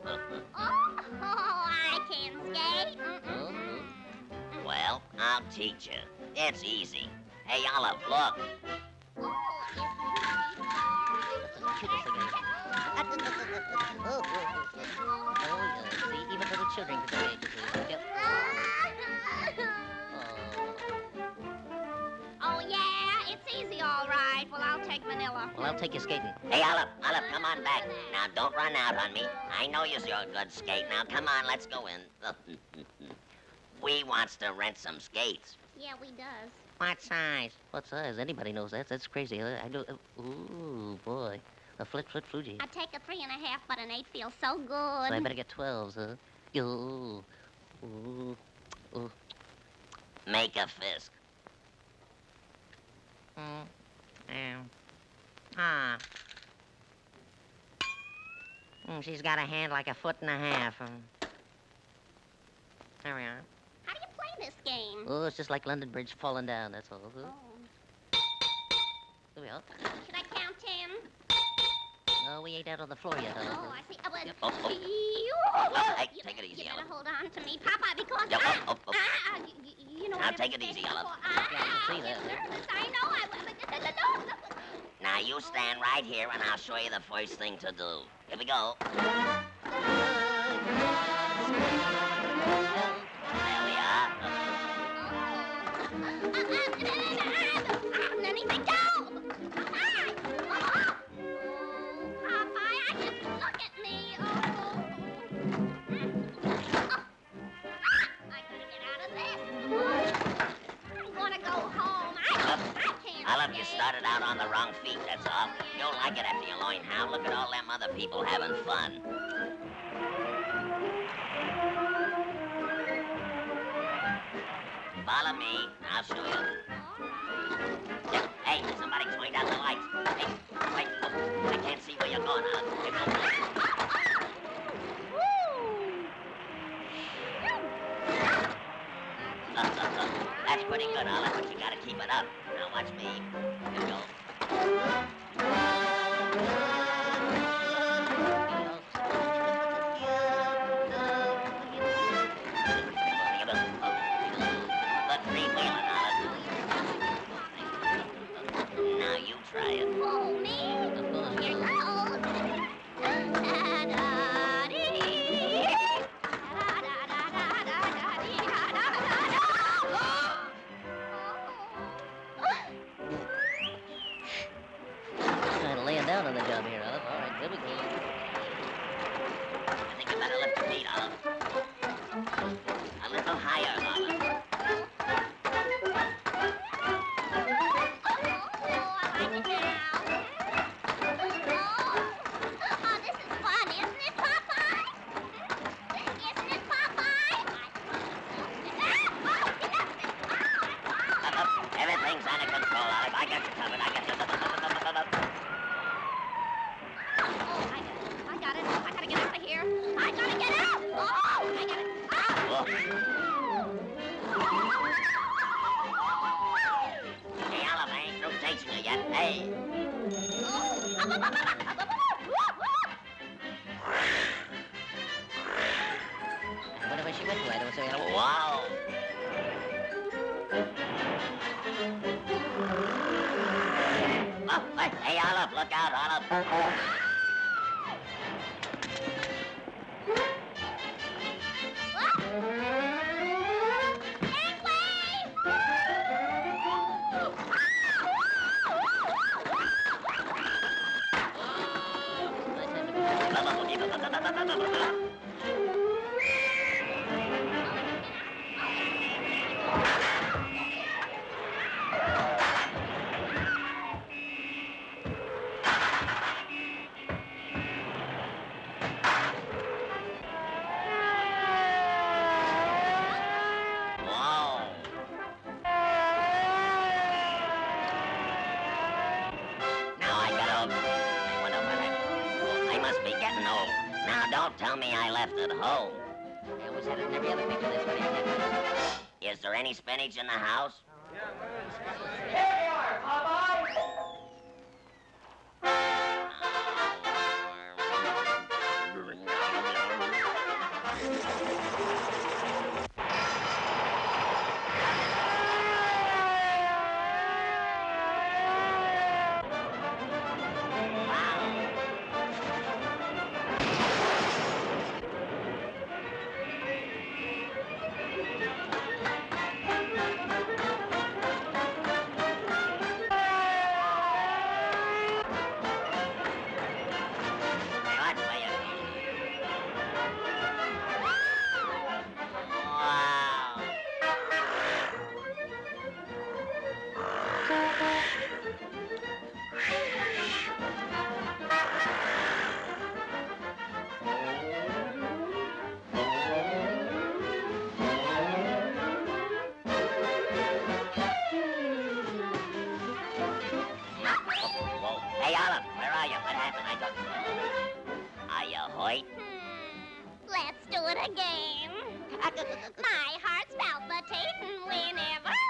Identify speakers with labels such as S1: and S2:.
S1: I can't skate.
S2: Well, I'll teach you. It's easy. Hey, Olive, look.
S3: See, even little children can skate.
S1: Oh, yeah, it's easy, all right. Well, I'll take Manila.
S3: Well, I'll take you skating.
S2: Hey, Olive, come on back. Now, don't run out on me. I know you're a good skate. Now, come on, let's go in. We wants to rent some skates.
S1: Yeah, we does.
S3: What size? What size? Anybody knows that. That's crazy. I do. Ooh, boy. A flit Fuji.
S1: I take a 3.5, but an 8 feels so good.
S3: So I better get 12s, huh? Ooh. Ooh. Ooh.
S2: Make a fist.
S3: She's got a hand like a 1.5 feet. There we are.
S1: How do you play this game?
S3: Oh, it's just like London Bridge falling down, that's all.
S1: Oh.
S3: Here we are.
S1: Should I count 10?
S3: No, we ain't out on the floor yet,
S1: Oh,
S3: huh?
S1: I see. Oh, well,
S2: Yep. Oh.
S1: Hey,
S2: take it easy,
S1: You
S2: Olive.
S1: better hold on to me, Popeye, because
S2: Yep.
S1: you know.
S2: Now, take it easy, Olive.
S3: Yeah, I can see that.
S1: Nervous. I know.
S2: Now, you stand right here, and I'll show you the first thing to do. Here we go. There we are.
S1: Let me go. Popeye, I just look at me. I gotta get out of this. I'm gonna go home. I can't.
S2: Olive, you started out on the wrong feet, that's all. You'll like it after you learn how. Look at all them other people having fun. Follow me. I'll show you. Hey, somebody turned out the lights. Hey, wait. Oh, I can't see where you're going, Olive. Here goes the light. That's pretty good, Olive, but you gotta keep it up. Now watch me. Here we go. Look, free-wheeling, Olive. Now you try it.
S1: Oh, me? Here goes.
S3: Kind of laying down on the job here, Olive. All right, here we go.
S2: I think you better lift your feet, Olive. A little higher, Olive. Everything's under control, Olive. I got you covered. I got you.
S1: I got it. I gotta get out of here. I gotta get out. Oh, I got it.
S2: Hey, Olive, I ain't through teaching you yet. Hey.
S3: Whatever she went to, I don't say.
S2: Wow. Oh, hey, Olive, look out, Olive. Don't tell me I left it home.
S3: I always had it in every other picture. That's what I did.
S2: Is there any spinach in the house?
S4: Here we are, Popeye!
S2: boy.
S1: Let's do it again. My heart's palpitating whenever